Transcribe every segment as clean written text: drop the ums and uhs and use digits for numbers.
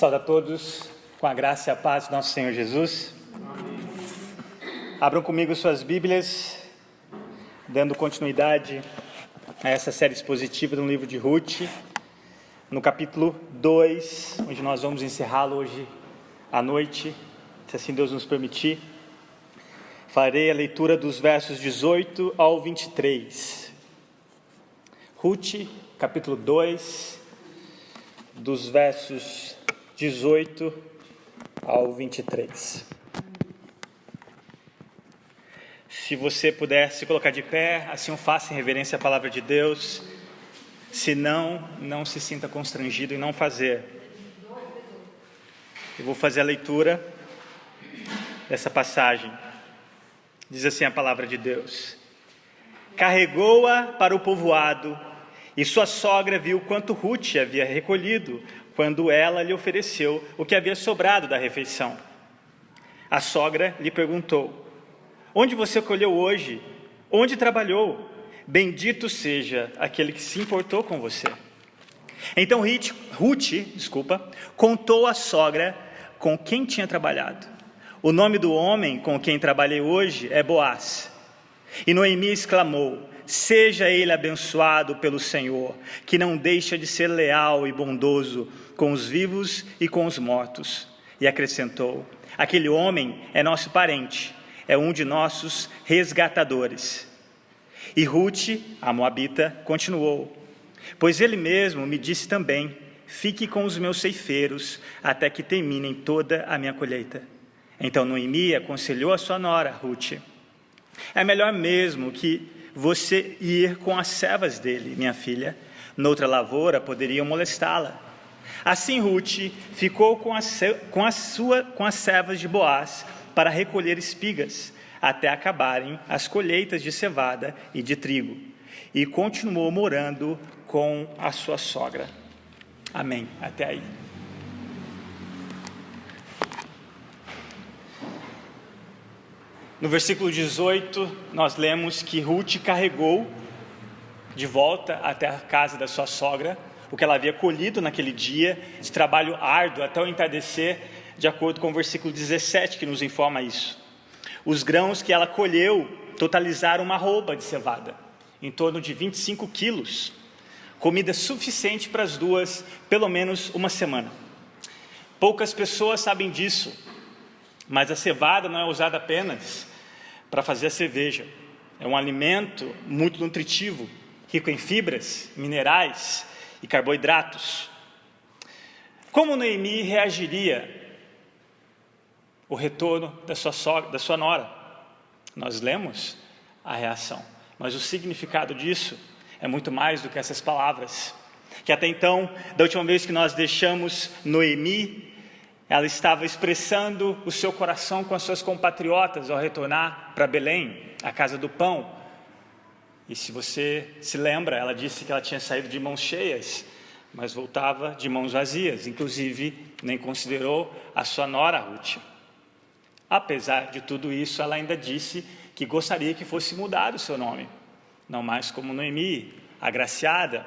Saúde a todos com a graça e a paz do nosso Senhor Jesus. Abram comigo suas Bíblias, dando continuidade a essa série expositiva do livro de Ruth, no capítulo 2, onde nós vamos encerrá-lo hoje à noite, se assim Deus nos permitir. Farei a leitura dos versos 18 ao 23. Ruth, capítulo 2, dos versos 18 ao 23. Se você puder se colocar de pé, assim o faça em reverência à palavra de Deus. Se não, não se sinta constrangido em não fazer. Eu vou fazer a leitura dessa passagem. Diz assim a palavra de Deus: Carregou-a para o povoado, e sua sogra viu quanto Ruth havia recolhido, quando ela lhe ofereceu o que havia sobrado da refeição. A sogra lhe perguntou: Onde você colheu hoje? Onde trabalhou? Bendito seja aquele que se importou com você. Então Ruth, contou à sogra com quem tinha trabalhado. O nome do homem com quem trabalhei hoje é Boaz. E Noemi exclamou: Seja ele abençoado pelo Senhor, que não deixa de ser leal e bondoso com os vivos e com os mortos. E acrescentou: Aquele homem é nosso parente, é um de nossos resgatadores. E Ruth, a moabita, continuou: Pois ele mesmo me disse também: Fique com os meus ceifeiros até que terminem toda a minha colheita. Então Noemi aconselhou a sua nora, Ruth: É melhor mesmo que você ir com as servas dele, minha filha. Noutra lavoura poderiam molestá-la. Assim Ruth ficou com as servas de Boaz para recolher espigas, até acabarem as colheitas de cevada e de trigo, e continuou morando com a sua sogra. Amém. Até aí. No versículo 18, nós lemos que Ruth carregou de volta até a casa da sua sogra o que ela havia colhido naquele dia, de trabalho árduo até o entardecer, de acordo com o versículo 17, que nos informa isso. Os grãos que ela colheu totalizaram uma arroba de cevada, em torno de 25 quilos, comida suficiente para as duas, pelo menos uma semana. Poucas pessoas sabem disso, mas a cevada não é usada apenas para fazer a cerveja. É um alimento muito nutritivo, rico em fibras, minerais e carboidratos. Como Noemi reagiria ao retorno da sua nora? Nós lemos a reação, mas o significado disso é muito mais do que essas palavras. Que até então, da última vez que nós deixamos Noemi, ela estava expressando o seu coração com as suas compatriotas ao retornar para Belém, a casa do pão. E se você se lembra, ela disse que ela tinha saído de mãos cheias, mas voltava de mãos vazias. Inclusive, nem considerou a sua nora Ruth. Apesar de tudo isso, ela ainda disse que gostaria que fosse mudado o seu nome. Não mais como Noemi, agraciada,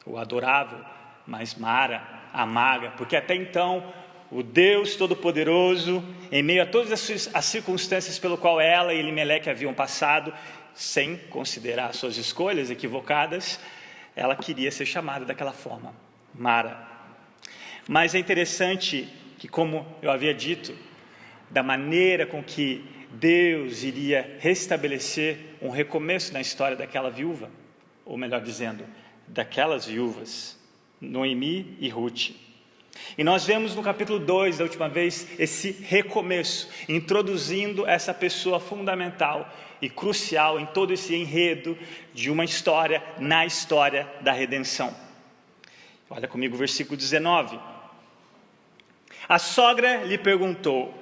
ou adorável, mas Mara, a maga, porque até então o Deus Todo-Poderoso, em meio a todas as circunstâncias pelo qual ela e Elimeleque haviam passado, sem considerar suas escolhas equivocadas, ela queria ser chamada daquela forma, Mara. Mas é interessante que, como eu havia dito, da maneira com que Deus iria restabelecer um recomeço na história daquela viúva, ou melhor dizendo, daquelas viúvas, Noemi e Ruth. E nós vemos no capítulo 2, da última vez, esse recomeço, introduzindo essa pessoa fundamental e crucial em todo esse enredo de uma história, na história da redenção. Olha comigo o versículo 19. A sogra lhe perguntou: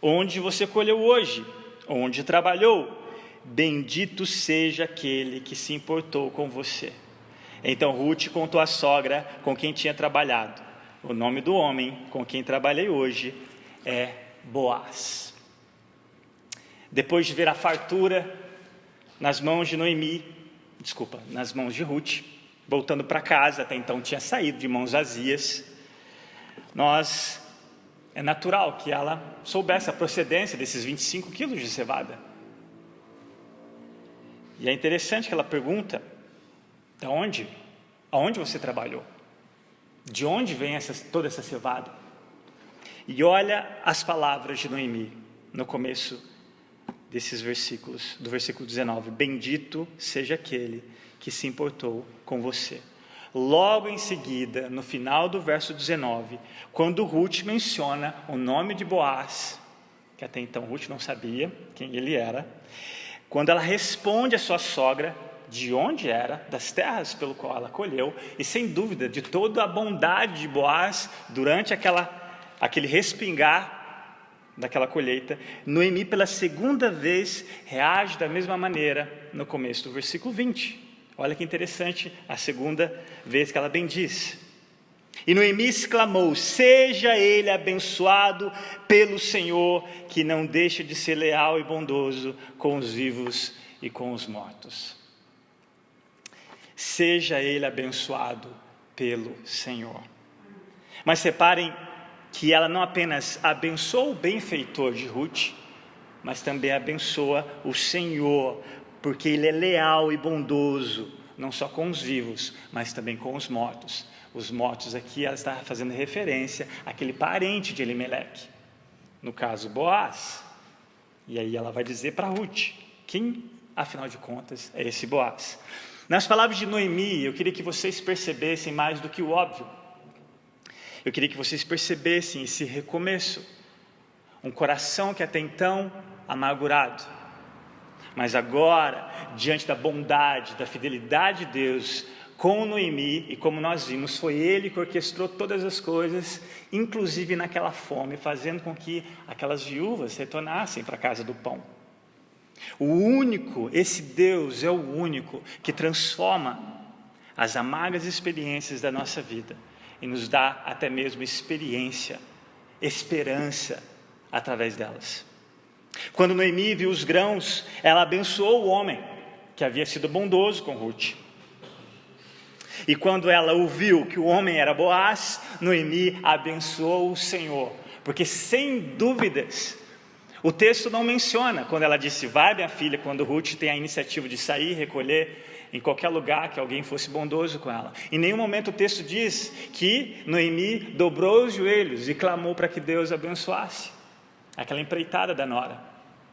Onde você colheu hoje? Onde trabalhou? Bendito seja aquele que se importou com você. Então Ruth contou à sogra com quem tinha trabalhado. O nome do homem com quem trabalhei hoje é Boaz. Depois de ver a fartura nas mãos de nas mãos de Ruth, voltando para casa, até então tinha saído de mãos vazias, é natural que ela soubesse a procedência desses 25 quilos de cevada. E é interessante que ela pergunta: de onde? Aonde você trabalhou? De onde vem toda essa cevada? E olha as palavras de Noemi no começo desses versículos, do versículo 19: bendito seja aquele que se importou com você. Logo em seguida, no final do verso 19, quando Ruth menciona o nome de Boaz, que até então Ruth não sabia quem ele era, quando ela responde à sua sogra de onde era, das terras pelo qual ela colheu, e sem dúvida de toda a bondade de Boaz durante aquele respingar daquela colheita, Noemi pela segunda vez reage da mesma maneira no começo do versículo 20. Olha que interessante, a segunda vez que ela bendiz. E Noemi exclamou: seja ele abençoado pelo Senhor, que não deixa de ser leal e bondoso com os vivos e com os mortos. Seja ele abençoado pelo Senhor. Mas reparem que ela não apenas abençoa o benfeitor de Ruth, mas também abençoa o Senhor, porque Ele é leal e bondoso, não só com os vivos, mas também com os mortos. Os mortos aqui, ela está fazendo referência àquele parente de Elimeleque, no caso Boaz. E aí ela vai dizer para Ruth, quem, afinal de contas, é esse Boaz? Nas palavras de Noemi, eu queria que vocês percebessem mais do que o óbvio. Eu queria que vocês percebessem esse recomeço. Um coração que até então amargurado, mas agora, diante da bondade, da fidelidade de Deus com Noemi, e como nós vimos, foi Ele que orquestrou todas as coisas, inclusive naquela fome, fazendo com que aquelas viúvas retornassem para a casa do pão. Esse Deus é o único que transforma as amargas experiências da nossa vida e nos dá até mesmo experiência, esperança através delas. Quando Noemi viu os grãos, ela abençoou o homem que havia sido bondoso com Ruth. E quando ela ouviu que o homem era Boaz, Noemi abençoou o Senhor, porque sem dúvidas, o texto não menciona, quando ela disse, vai minha filha, quando Ruth tem a iniciativa de sair, recolher em qualquer lugar, que alguém fosse bondoso com ela. Em nenhum momento o texto diz que Noemi dobrou os joelhos e clamou para que Deus abençoasse aquela empreitada da nora.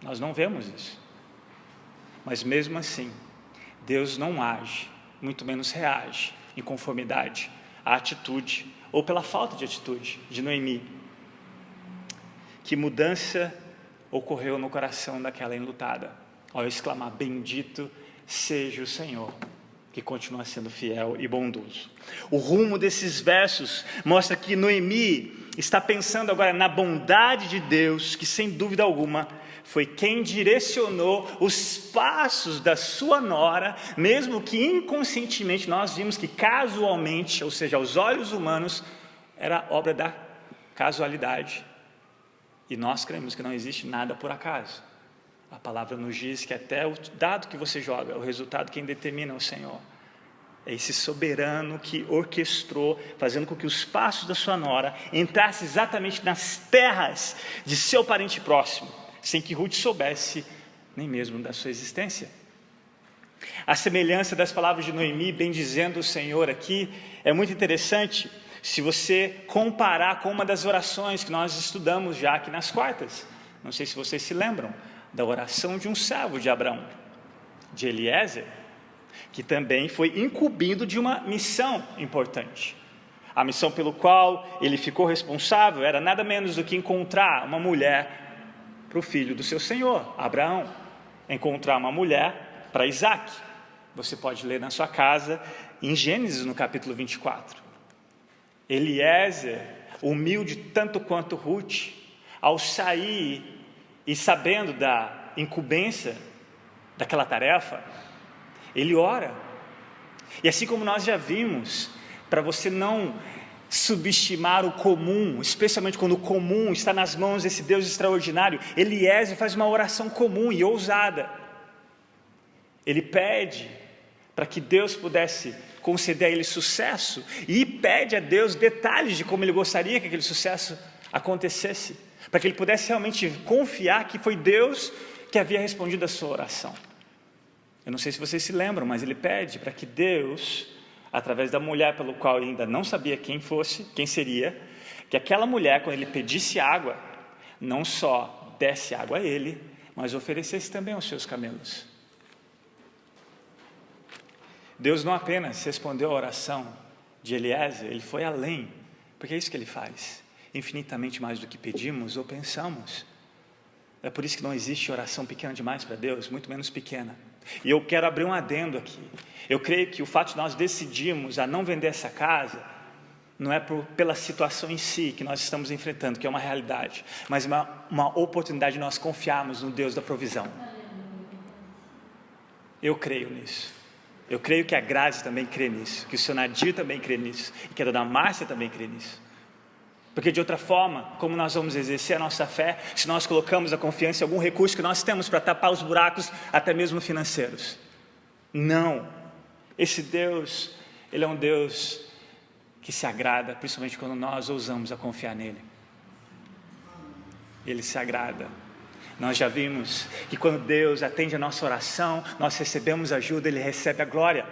Nós não vemos isso. Mas mesmo assim, Deus não age, muito menos reage, em conformidade à atitude, ou pela falta de atitude, de Noemi. Que mudança ocorreu no coração daquela enlutada, ao exclamar, bendito seja o Senhor, que continua sendo fiel e bondoso. O rumo desses versos mostra que Noemi está pensando agora na bondade de Deus, que sem dúvida alguma foi quem direcionou os passos da sua nora, mesmo que inconscientemente nós vimos que casualmente, ou seja, aos olhos humanos, era obra da casualidade. E nós cremos que não existe nada por acaso. A palavra nos diz que até o dado que você joga, o resultado quem determina é o Senhor. É esse soberano que orquestrou, fazendo com que os passos da sua nora entrassem exatamente nas terras de seu parente próximo, sem que Ruth soubesse nem mesmo da sua existência. A semelhança das palavras de Noemi, bendizendo o Senhor aqui, é muito interessante se você comparar com uma das orações que nós estudamos já aqui nas quartas. Não sei se vocês se lembram da oração de um servo de Abraão, de Eliezer, que também foi incumbido de uma missão importante. A missão pelo qual ele ficou responsável era nada menos do que encontrar uma mulher para o filho do seu senhor, Abraão. Encontrar uma mulher para Isaac. Você pode ler na sua casa, em Gênesis, no capítulo 24. Eliezer, humilde tanto quanto Ruth, ao sair e sabendo da incumbência daquela tarefa, ele ora. E assim como nós já vimos, para você não subestimar o comum, especialmente quando o comum está nas mãos desse Deus extraordinário, Eliezer faz uma oração comum e ousada. Ele pede para que Deus pudesse conceder a ele sucesso e pede a Deus detalhes de como ele gostaria que aquele sucesso acontecesse, para que ele pudesse realmente confiar que foi Deus que havia respondido a sua oração. Eu não sei se vocês se lembram, mas ele pede para que Deus, através da mulher pelo qual ele ainda não sabia quem seria, que aquela mulher, quando ele pedisse água, não só desse água a ele, mas oferecesse também aos seus camelos. Deus não apenas respondeu a oração de Eliezer, ele foi além, porque é isso que ele faz, infinitamente mais do que pedimos ou pensamos. É por isso que não existe oração pequena demais para Deus, muito menos pequena. E eu quero abrir um adendo aqui. Eu creio que o fato de nós decidirmos a não vender essa casa, não é pela situação em si que nós estamos enfrentando, que é uma realidade, mas uma oportunidade de nós confiarmos no Deus da provisão. Eu creio nisso. Eu creio que a Grazi também crê nisso, que o Sr. Nadir também crê nisso, e que a Dona Márcia também crê nisso. Porque de outra forma, como nós vamos exercer a nossa fé, se nós colocamos a confiança em algum recurso que nós temos para tapar os buracos, até mesmo financeiros? Não. Esse Deus, Ele é um Deus que se agrada, principalmente quando nós ousamos a confiar nele. Ele se agrada. Nós já vimos que quando Deus atende a nossa oração, nós recebemos ajuda, Ele recebe a glória.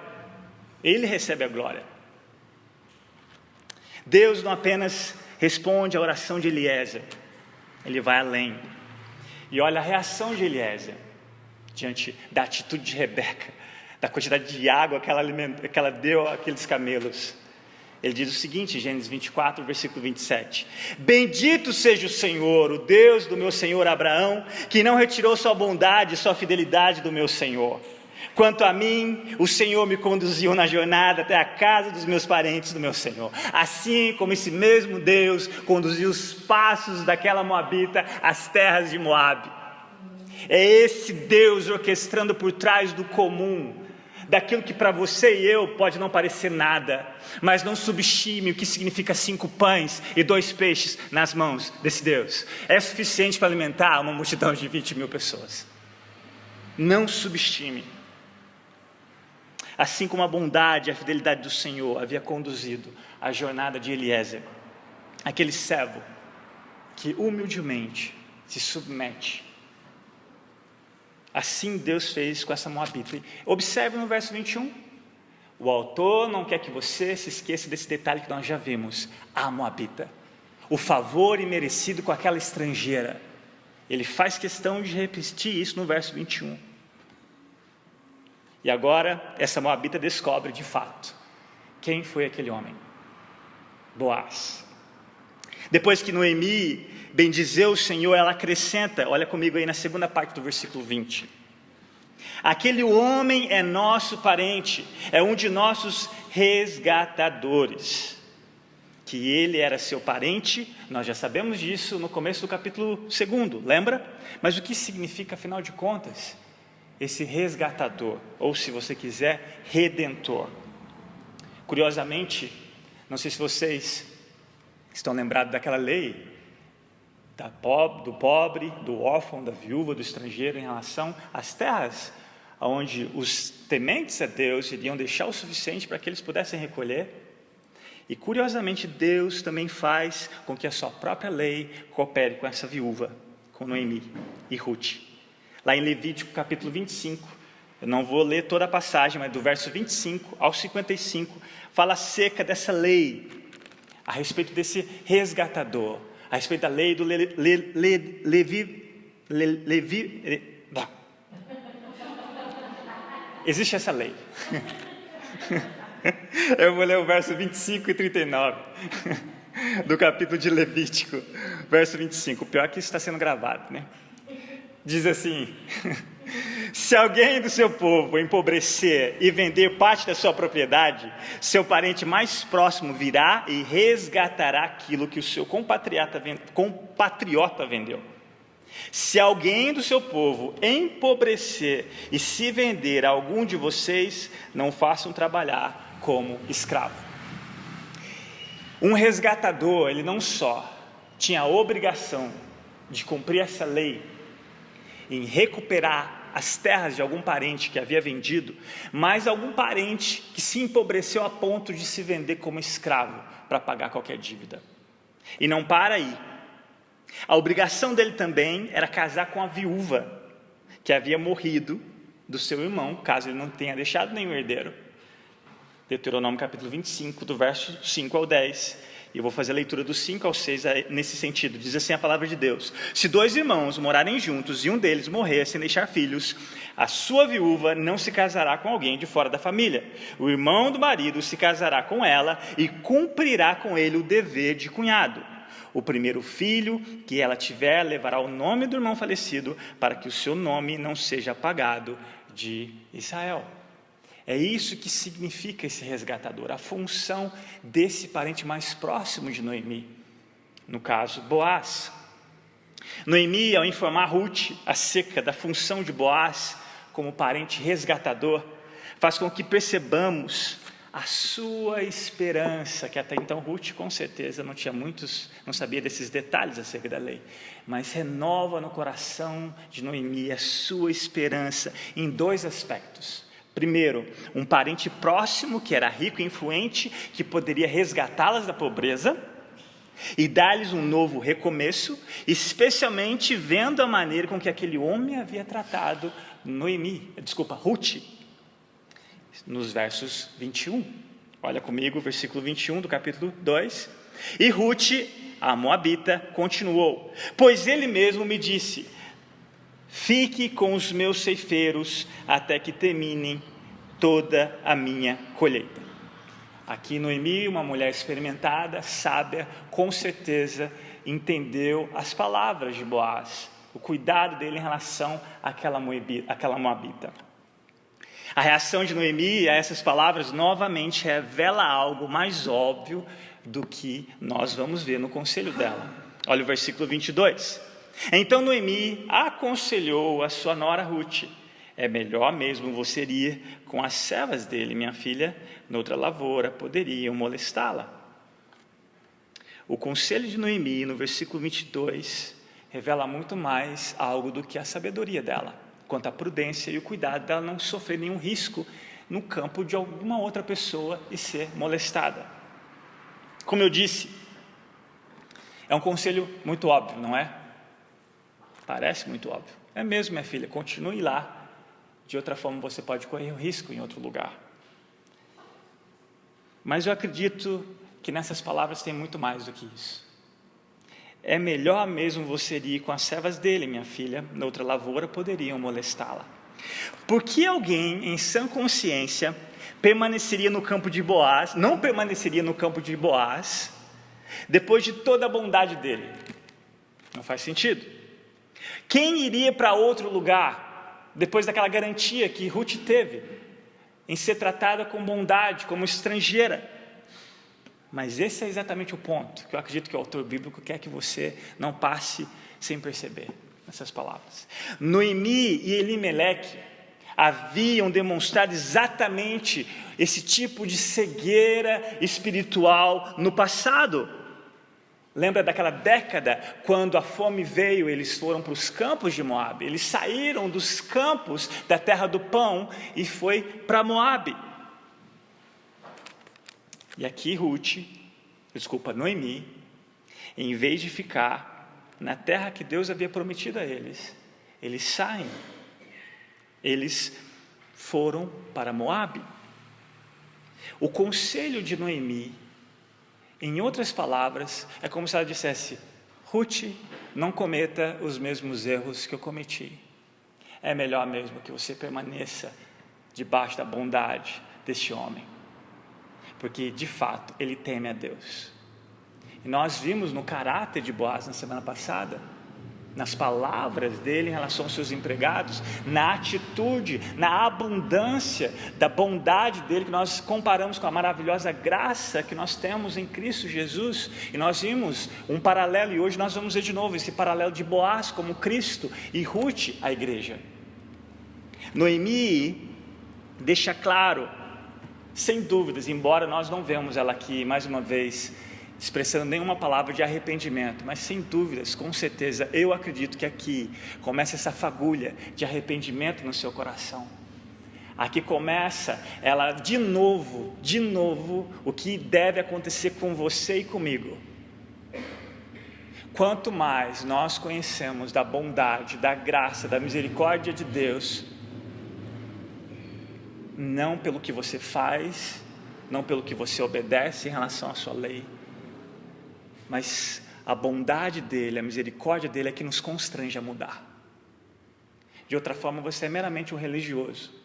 Ele recebe a glória. Deus não apenas responde à oração de Eliezer, Ele vai além. E olha a reação de Eliezer diante da atitude de Rebeca, da quantidade de água que ela deu àqueles camelos. Ele diz o seguinte, Gênesis 24, versículo 27. Bendito seja o Senhor, o Deus do meu senhor Abraão, que não retirou sua bondade e sua fidelidade do meu senhor. Quanto a mim, o Senhor me conduziu na jornada até a casa dos meus parentes do meu Senhor. Assim como esse mesmo Deus conduziu os passos daquela moabita às terras de Moabe. É esse Deus orquestrando por trás do comum, daquilo que para você e eu pode não parecer nada, mas não subestime o que significa 5 pães e 2 peixes nas mãos desse Deus. É suficiente para alimentar uma multidão de 20.000 pessoas. Não subestime. Assim como a bondade e a fidelidade do Senhor havia conduzido a jornada de Eliezer, aquele servo que humildemente se submete, assim Deus fez com essa moabita. Observe no verso 21, o autor não quer que você se esqueça desse detalhe que nós já vimos, a moabita, o favor imerecido com aquela estrangeira. Ele faz questão de repetir isso no verso 21. E agora, essa moabita descobre de fato quem foi aquele homem. Boaz. Depois que Noemi bendizeu o Senhor, ela acrescenta, olha comigo aí na segunda parte do versículo 20. Aquele homem é nosso parente, é um de nossos resgatadores. Que ele era seu parente, nós já sabemos disso no começo do capítulo 2, lembra? Mas o que significa, afinal de contas, esse resgatador, ou se você quiser, redentor? Curiosamente, não sei se vocês estão lembrados daquela lei, do pobre, do órfão, da viúva, do estrangeiro, em relação às terras, onde os tementes a Deus iriam deixar o suficiente para que eles pudessem recolher. E curiosamente Deus também faz com que a sua própria lei coopere com essa viúva, com Noemi e Ruth. Lá em Levítico capítulo 25, eu não vou ler toda a passagem, mas do verso 25 ao 55, fala acerca dessa lei, a respeito desse resgatador, a respeito da lei do existe essa lei. Eu vou ler o verso 25 e 39 do capítulo de Levítico, verso 25. O pior é que isso está sendo gravado, né? Diz assim: se alguém do seu povo empobrecer e vender parte da sua propriedade, seu parente mais próximo virá e resgatará aquilo que o seu compatriota vendeu. Se alguém do seu povo empobrecer e se vender a algum de vocês, não façam trabalhar como escravo. Um resgatador, ele não só tinha a obrigação de cumprir essa lei, em recuperar as terras de algum parente que havia vendido, mas algum parente que se empobreceu a ponto de se vender como escravo para pagar qualquer dívida. E não para aí. A obrigação dele também era casar com a viúva que havia morrido do seu irmão, caso ele não tenha deixado nenhum herdeiro. Deuteronômio capítulo 25, do verso 5 ao 10. E eu vou fazer a leitura do 5 ao 6 nesse sentido. Diz assim a palavra de Deus: se 2 irmãos morarem juntos e um deles morrer sem deixar filhos, a sua viúva não se casará com alguém de fora da família. O irmão do marido se casará com ela e cumprirá com ele o dever de cunhado. O primeiro filho que ela tiver levará o nome do irmão falecido, para que o seu nome não seja apagado de Israel. É isso que significa esse resgatador, a função desse parente mais próximo de Noemi, no caso, Boaz. Noemi, ao informar Ruth acerca da função de Boaz como parente resgatador, faz com que percebamos a sua esperança, que até então Ruth com certeza não sabia desses detalhes acerca da lei, mas renova no coração de Noemi a sua esperança em 2 aspectos. Primeiro, um parente próximo que era rico e influente, que poderia resgatá-las da pobreza e dar-lhes um novo recomeço, especialmente vendo a maneira com que aquele homem havia tratado Ruth, nos versos 21. Olha comigo o versículo 21 do capítulo 2. E Ruth, a moabita, continuou: pois ele mesmo me disse: fique com os meus ceifeiros até que terminem toda a minha colheita. Aqui Noemi, uma mulher experimentada, sábia, com certeza entendeu as palavras de Boaz, o cuidado dele em relação àquela moabita. A reação de Noemi a essas palavras novamente revela algo mais óbvio do que nós vamos ver no conselho dela. Olha o versículo 22. Então Noemi aconselhou a sua nora Ruth: é melhor mesmo você ir com as servas dele, minha filha, noutra lavoura poderiam molestá-la. O conselho de Noemi, no versículo 22, revela muito mais algo do que a sabedoria dela, quanto à prudência e o cuidado dela não sofrer nenhum risco no campo de alguma outra pessoa e ser molestada. Como eu disse, é um conselho muito óbvio, não é? Parece muito óbvio. É mesmo, minha filha, continue lá. De outra forma, você pode correr risco em outro lugar. Mas eu acredito que nessas palavras tem muito mais do que isso. É melhor mesmo você ir com as servas dele, minha filha, noutra lavoura poderiam molestá-la. Por que alguém em sã consciência permaneceria no campo de Boaz, não permaneceria no campo de Boaz, depois de toda a bondade dele? Não faz sentido. Quem iria para outro lugar, depois daquela garantia que Ruth teve, em ser tratada com bondade, como estrangeira? Mas esse é exatamente o ponto que eu acredito que o autor bíblico quer que você não passe sem perceber nessas palavras. Noemi e Elimeleque haviam demonstrado exatamente esse tipo de cegueira espiritual no passado. Lembra daquela década, quando a fome veio, eles foram para os campos de Moabe. Eles saíram dos campos da terra do pão e foi para Moabe. E aqui Noemi, em vez de ficar na terra que Deus havia prometido a eles, eles saem. Eles foram para Moabe. O conselho de Noemi, em outras palavras, é como se ela dissesse: Ruth, não cometa os mesmos erros que eu cometi. É melhor mesmo que você permaneça debaixo da bondade deste homem, porque de fato ele teme a Deus. E nós vimos no caráter de Boaz na semana passada, nas palavras dele em relação aos seus empregados, na atitude, na abundância da bondade dele, que nós comparamos com a maravilhosa graça que nós temos em Cristo Jesus. E nós vimos um paralelo, e hoje nós vamos ver de novo esse paralelo de Boaz como Cristo e Ruth, a igreja. Noemi deixa claro, sem dúvidas, embora nós não vemos ela aqui mais uma vez expressando nenhuma palavra de arrependimento, mas sem dúvidas, com certeza, eu acredito que aqui começa essa fagulha de arrependimento no seu coração. Aqui começa ela de novo, o que deve acontecer com você e comigo. Quanto mais nós conhecemos da bondade, da graça, da misericórdia de Deus, não pelo que você faz, não pelo que você obedece em relação à sua lei, mas a bondade dele, a misericórdia dele é que nos constrange a mudar. De outra forma, você é meramente um religioso.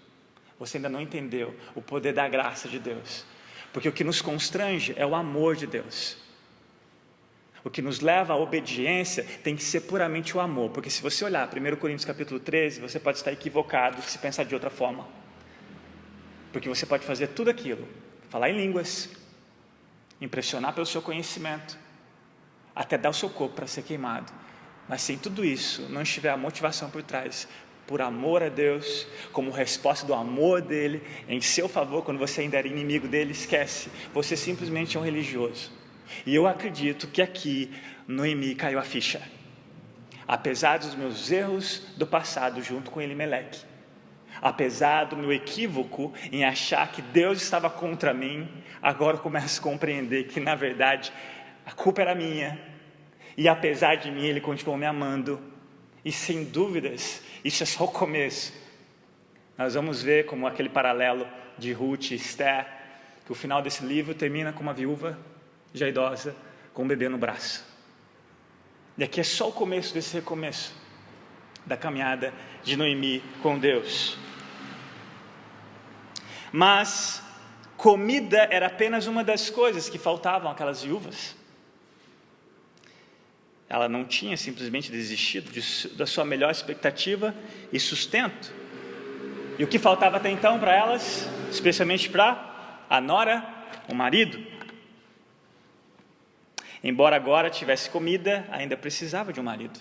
Você ainda não entendeu o poder da graça de Deus. Porque o que nos constrange é o amor de Deus. O que nos leva à obediência tem que ser puramente o amor. Porque se você olhar 1 Coríntios capítulo 13, você pode estar equivocado se pensar de outra forma. Porque você pode fazer tudo aquilo. Falar em línguas, impressionar pelo seu conhecimento, até dar o seu corpo para ser queimado. Mas se em tudo isso não estiver a motivação por trás, por amor a Deus, como resposta do amor dele, em seu favor, quando você ainda era inimigo dele, esquece, você simplesmente é um religioso. E eu acredito que aqui, Noemi caiu a ficha. Apesar dos meus erros do passado, junto com Elimeleque, apesar do meu equívoco em achar que Deus estava contra mim, agora eu começo a compreender que, na verdade, a culpa era minha, e apesar de mim, Ele continuou me amando, e sem dúvidas, isso é só o começo. Nós vamos ver como aquele paralelo de Ruth e Esther, que o final desse livro termina com uma viúva já idosa, com um bebê no braço. E aqui é só o começo desse recomeço, da caminhada de Noemi com Deus. Mas comida era apenas uma das coisas que faltavam àquelas viúvas. Ela não tinha simplesmente desistido da sua melhor expectativa e sustento. E o que faltava até então para elas, especialmente para a nora, o marido? Embora agora tivesse comida, ainda precisava de um marido.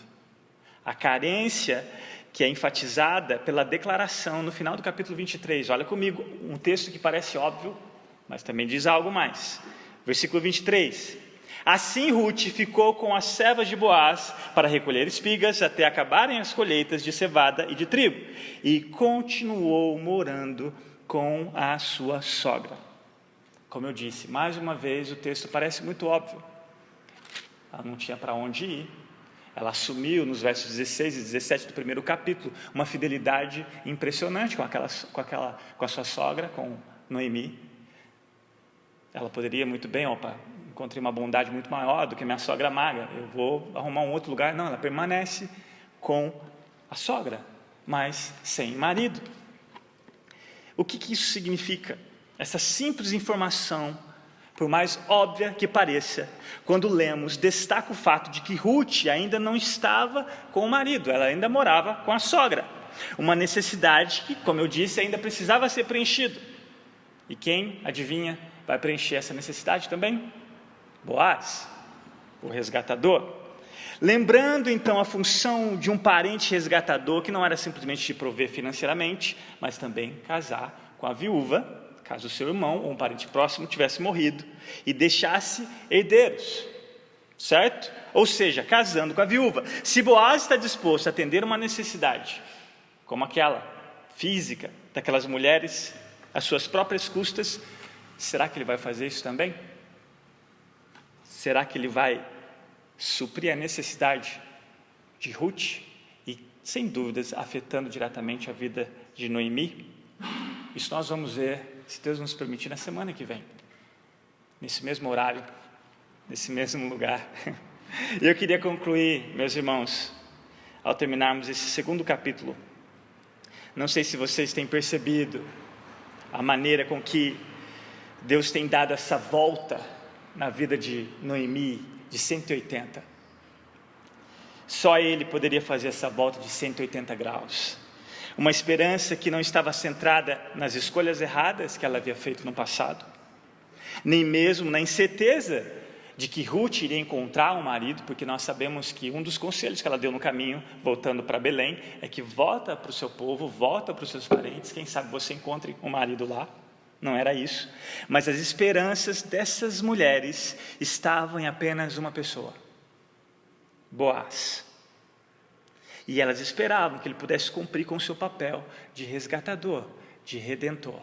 A carência que é enfatizada pela declaração no final do capítulo 23. Olha comigo, um texto que parece óbvio, mas também diz algo mais. Versículo 23. Assim Ruth ficou com as servas de Boaz para recolher espigas até acabarem as colheitas de cevada e de trigo, e continuou morando com a sua sogra. Como eu disse, mais uma vez o texto parece muito óbvio. Ela não tinha para onde ir. Ela assumiu nos versos 16 e 17 do primeiro capítulo uma fidelidade impressionante com a sua sogra, com Noemi. Ela poderia muito bem, encontrei uma bondade muito maior do que minha sogra magra, eu vou arrumar um outro lugar. Não, ela permanece com a sogra, mas sem marido. O que isso significa? Essa simples informação, por mais óbvia que pareça, quando lemos, destaca o fato de que Ruth ainda não estava com o marido, ela ainda morava com a sogra. Uma necessidade que, como eu disse, ainda precisava ser preenchida. E quem, adivinha, vai preencher essa necessidade também? Boaz, o resgatador. Lembrando então a função de um parente resgatador, que não era simplesmente te prover financeiramente, mas também casar com a viúva, caso o seu irmão ou um parente próximo tivesse morrido, e deixasse herdeiros, certo? Ou seja, casando com a viúva. Se Boaz está disposto a atender uma necessidade, como aquela física, daquelas mulheres, às suas próprias custas, será que ele vai fazer isso também? Será que ele vai suprir a necessidade de Ruth e, sem dúvidas, afetando diretamente a vida de Noemi? Isso nós vamos ver, se Deus nos permitir, na semana que vem, nesse mesmo horário, nesse mesmo lugar. E eu queria concluir, meus irmãos, ao terminarmos esse segundo capítulo. Não sei se vocês têm percebido a maneira com que Deus tem dado essa volta na vida de Noemi de 180. Só Ele poderia fazer essa volta de 180 graus. Uma esperança que não estava centrada nas escolhas erradas que ela havia feito no passado, nem mesmo na incerteza de que Ruth iria encontrar um marido, porque nós sabemos que um dos conselhos que ela deu no caminho, voltando para Belém, é que volta para o seu povo, volta para os seus parentes, quem sabe você encontre um marido lá. Não era isso. Mas as esperanças dessas mulheres estavam em apenas uma pessoa: Boaz. E elas esperavam que ele pudesse cumprir com o seu papel de resgatador, de redentor.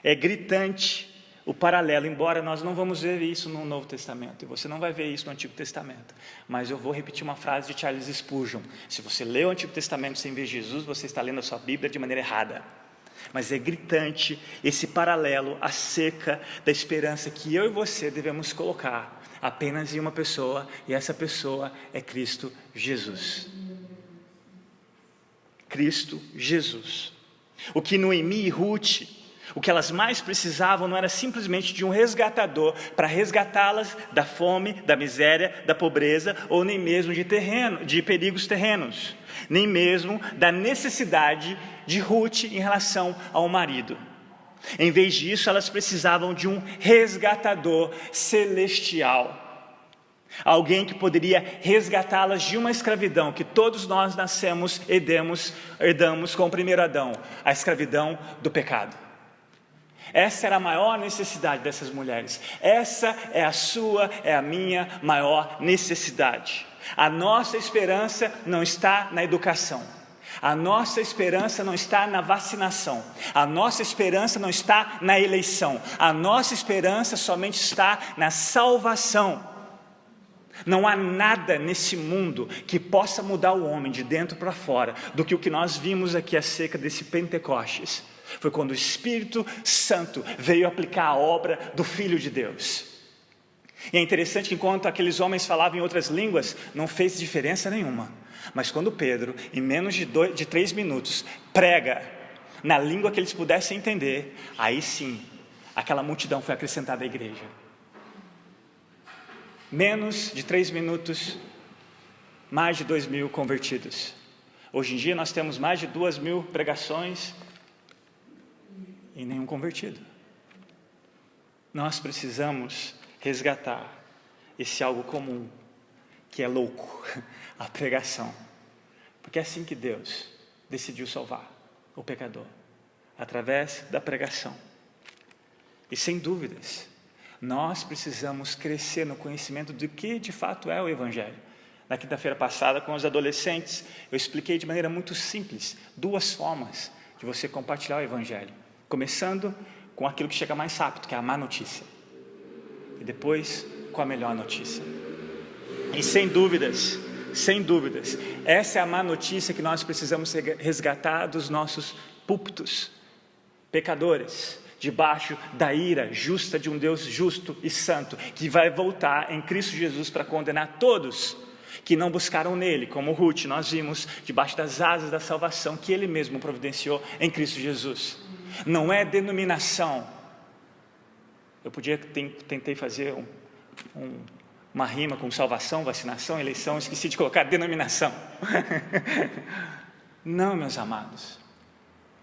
É gritante o paralelo, embora nós não vamos ver isso no Novo Testamento, e você não vai ver isso no Antigo Testamento, mas eu vou repetir uma frase de Charles Spurgeon: se você lê o Antigo Testamento sem ver Jesus, você está lendo a sua Bíblia de maneira errada. Mas é gritante esse paralelo acerca da esperança que eu e você devemos colocar apenas em uma pessoa, e essa pessoa é Cristo Jesus. Cristo Jesus. O que Noemi e Ruth, o que elas mais precisavam não era simplesmente de um resgatador para resgatá-las da fome, da miséria, da pobreza, ou nem mesmo de perigos terrenos, nem mesmo da necessidade de Ruth em relação ao marido. Em vez disso, elas precisavam de um resgatador celestial, alguém que poderia resgatá-las de uma escravidão que todos nós nascemos e herdamos com o primeiro Adão, a escravidão do pecado. Essa era a maior necessidade dessas mulheres. Essa é a sua, é a minha maior necessidade. A nossa esperança não está na educação. A nossa esperança não está na vacinação. A nossa esperança não está na eleição. A nossa esperança somente está na salvação. Não há nada nesse mundo que possa mudar o homem de dentro para fora do que o que nós vimos aqui acerca desse Pentecostes. Foi quando o Espírito Santo veio aplicar a obra do Filho de Deus. E é interessante que enquanto aqueles homens falavam em outras línguas, não fez diferença nenhuma. Mas quando Pedro, em menos de 3 minutos, prega na língua que eles pudessem entender, aí sim, aquela multidão foi acrescentada à igreja. Menos de 3 minutos, mais de 2.000 convertidos. Hoje em dia nós temos mais de 2.000 pregações e nenhum convertido. Nós precisamos resgatar esse algo comum, que é louco, a pregação. Porque é assim que Deus decidiu salvar o pecador, através da pregação. E sem dúvidas, nós precisamos crescer no conhecimento do que de fato é o Evangelho. Na quinta-feira passada, com os adolescentes, eu expliquei de maneira muito simples 2 formas de você compartilhar o Evangelho. Começando com aquilo que chega mais rápido, que é a má notícia. E depois com a melhor notícia. E sem dúvidas, essa é a má notícia que nós precisamos resgatar dos nossos púlpitos. Pecadores, debaixo da ira justa de um Deus justo e santo, que vai voltar em Cristo Jesus para condenar todos que não buscaram nele, como Ruth, nós vimos, debaixo das asas da salvação que ele mesmo providenciou em Cristo Jesus. Não é denominação. Eu tentei fazer uma rima com salvação, vacinação, eleição, esqueci de colocar denominação. Não, meus amados,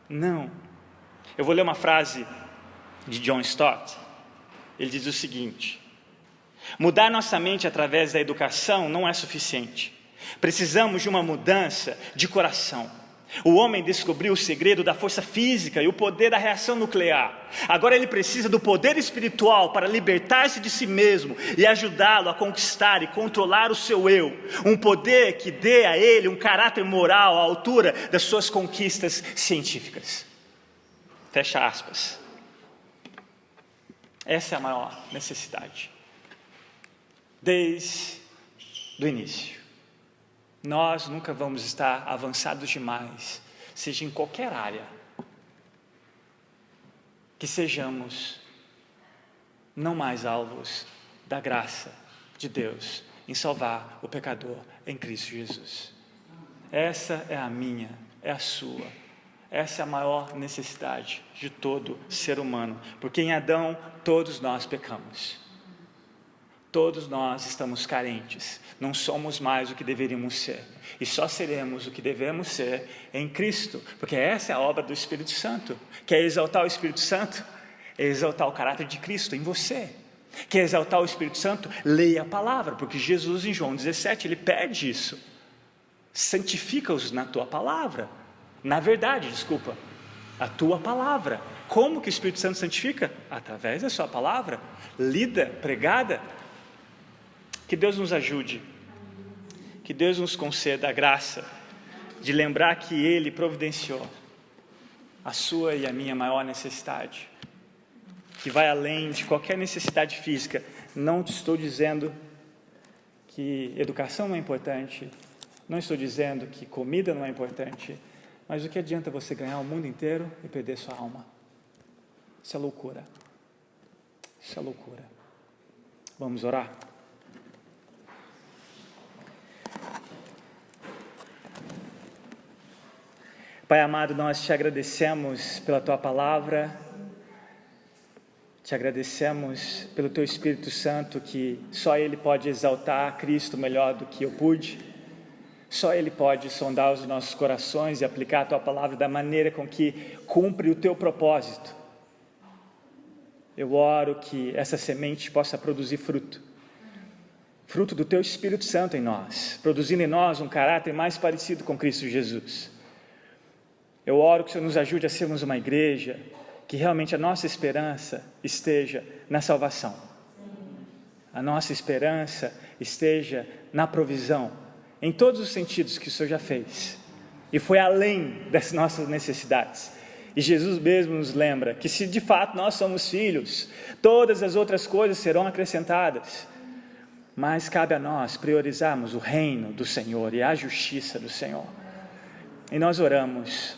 não. Eu vou ler uma frase de John Stott. Ele diz o seguinte: mudar nossa mente através da educação não é suficiente. Precisamos de uma mudança de coração. O homem descobriu o segredo da força física e o poder da reação nuclear. Agora ele precisa do poder espiritual para libertar-se de si mesmo e ajudá-lo a conquistar e controlar o seu eu. Um poder que dê a ele um caráter moral à altura das suas conquistas científicas. Fecha aspas. Essa é a maior necessidade. Desde o início. Nós nunca vamos estar avançados demais, seja em qualquer área, que sejamos não mais alvos da graça de Deus em salvar o pecador em Cristo Jesus. Essa é a minha, é a sua, essa é a maior necessidade de todo ser humano, porque em Adão todos nós pecamos. Todos nós estamos carentes, não somos mais o que deveríamos ser, e só seremos o que devemos ser em Cristo, porque essa é a obra do Espírito Santo. Quer exaltar o Espírito Santo? É exaltar o caráter de Cristo em você. Quer exaltar o Espírito Santo? Leia a palavra, porque Jesus em João 17, ele pede isso. Santifica-os na tua palavra, na verdade, a tua palavra. Como que o Espírito Santo santifica? Através da sua palavra, lida, pregada. Que Deus nos ajude, que Deus nos conceda a graça de lembrar que Ele providenciou a sua e a minha maior necessidade, que vai além de qualquer necessidade física. Não te estou dizendo que educação não é importante, não estou dizendo que comida não é importante, mas o que adianta você ganhar o mundo inteiro e perder sua alma? Isso é loucura. Isso é loucura. Vamos orar? Pai amado, nós te agradecemos pela Tua palavra, te agradecemos pelo Teu Espírito Santo, que só Ele pode exaltar Cristo melhor do que eu pude, só Ele pode sondar os nossos corações e aplicar a Tua palavra da maneira com que cumpre o Teu propósito. Eu oro que essa semente possa produzir fruto do Teu Espírito Santo em nós, produzindo em nós um caráter mais parecido com Cristo Jesus. Eu oro que o Senhor nos ajude a sermos uma igreja que realmente a nossa esperança esteja na salvação. A nossa esperança esteja na provisão, em todos os sentidos que o Senhor já fez. E foi além das nossas necessidades. E Jesus mesmo nos lembra que se de fato nós somos filhos, todas as outras coisas serão acrescentadas. Mas cabe a nós priorizarmos o reino do Senhor e a justiça do Senhor. E nós oramos.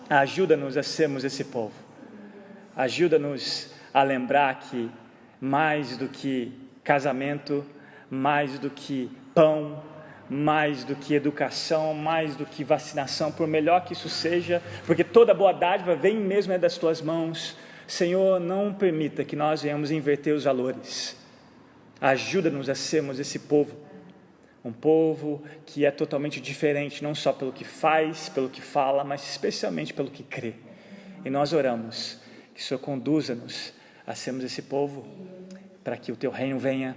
Ajuda-nos a sermos esse povo, ajuda-nos a lembrar que mais do que casamento, mais do que pão, mais do que educação, mais do que vacinação, por melhor que isso seja, porque toda boa dádiva vem mesmo das Tuas mãos, Senhor, não permita que nós venhamos inverter os valores, ajuda-nos a sermos esse povo, um povo que é totalmente diferente, não só pelo que faz, pelo que fala, mas especialmente pelo que crê. E nós oramos que o Senhor conduza-nos a sermos esse povo, para que o Teu reino venha,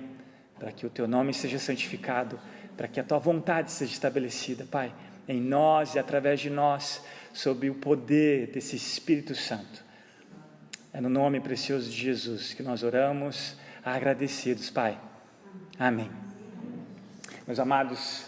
para que o Teu nome seja santificado, para que a Tua vontade seja estabelecida, Pai, em nós e através de nós, sob o poder desse Espírito Santo. É no nome precioso de Jesus que nós oramos, agradecidos, Pai. Amém. Meus amados,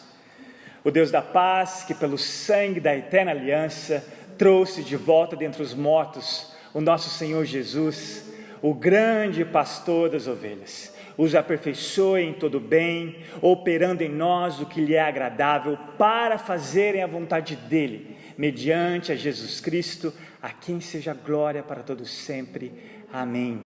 o Deus da paz, que pelo sangue da eterna aliança trouxe de volta dentre os mortos o nosso Senhor Jesus, o grande pastor das ovelhas, os aperfeiçoe em todo bem, operando em nós o que lhe é agradável, para fazerem a vontade dEle, mediante a Jesus Cristo, a quem seja glória para todos sempre. Amém.